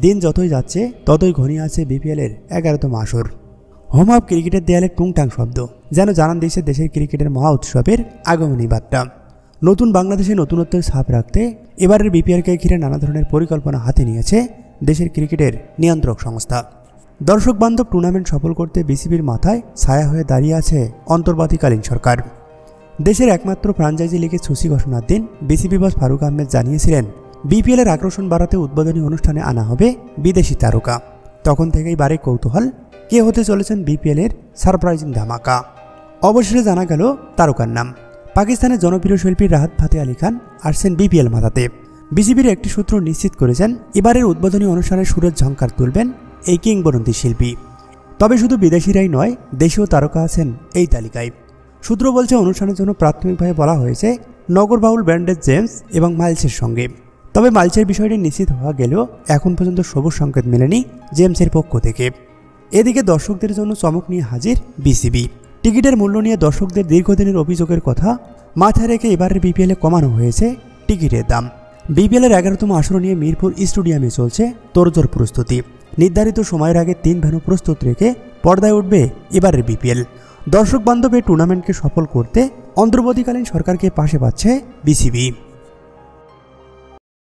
দিন যতই যাচ্ছে ততই ঘনিয়ে আছে বিপিএলের 11তম আসর। হোম অফ ক্রিকেটের দেয়ালে টুংটাং শব্দ যেন জানান দিয়েছে দেশের ক্রিকেটের মহা উৎসবের আগমনী বার্তা। নতুন বাংলাদেশে নতুনত্বের ছাপ রাখতে এবারের বিপিএলকে ঘিরে নানা ধরনের পরিকল্পনা হাতে নিয়েছে দেশের ক্রিকেটের নিয়ন্ত্রক সংস্থা। দর্শক বান্ধব টুর্নামেন্ট সফল করতে বিসিবির মাথায় ছায়া হয়ে দাঁড়িয়ে আছে অন্তর্বর্তীকালীন সরকার। দেশের একমাত্র ফ্র্যাঞ্চাইজি লিগের সূচি ঘোষণার দিন বিসিবি বস ফারুক আহমেদ জানিয়েছিলেন বিপিএলের আকর্ষণ বাড়াতে উদ্বোধনী অনুষ্ঠানে আনা হবে বিদেশি তারকা। তখন থেকেই বাড়ে কৌতূহল, কে হতে চলেছেন বিপিএলের সারপ্রাইজিং ধামাকা। অবশেষে জানা গেল তারকার নাম। পাকিস্তানের জনপ্রিয় শিল্পী রাহাত ফাতে আলী খান আসছেন বিপিএল মাতাতে। বিসিবির একটি সূত্র নিশ্চিত করেছেন এবারের উদ্বোধনী অনুষ্ঠানে সুরের ঝংকার তুলবেন এই কিংবদন্তি শিল্পী। তবে শুধু বিদেশিরাই নয়, দেশীয় তারকা আছেন এই তালিকায়। সূত্র বলছে অনুষ্ঠানের জন্য প্রাথমিকভাবে বলা হয়েছে নগরবাউল ব্র্যান্ডের জেমস এবং মাইলসের সঙ্গে। তবে মাইলসের বিষয়টি নিশ্চিত হওয়া গেলেও এখন পর্যন্ত সবুজ সংকেত মেলেনি জেমসের পক্ষ থেকে। এদিকে দর্শকদের জন্য চমক নিয়ে হাজির বিসিবি। টিকিটের মূল্য নিয়ে দর্শকদের দীর্ঘদিনের অভিযোগের কথা মাথায় রেখে এবারের বিপিএলে কমানো হয়েছে টিকিটের দাম। বিপিএলের 11তম আসর নিয়ে মিরপুর স্টেডিয়ামে চলছে তোড়জোড় প্রস্তুতি। নির্ধারিত সময়ের আগে 3 ভেন্যু প্রস্তুত রেখে পর্দায় উঠবে এবারের বিপিএল। দর্শক বান্ধব এই টুর্নামেন্টকে সফল করতে অন্তর্বর্তীকালীন সরকারকে পাশে পাচ্ছে বিসিবি।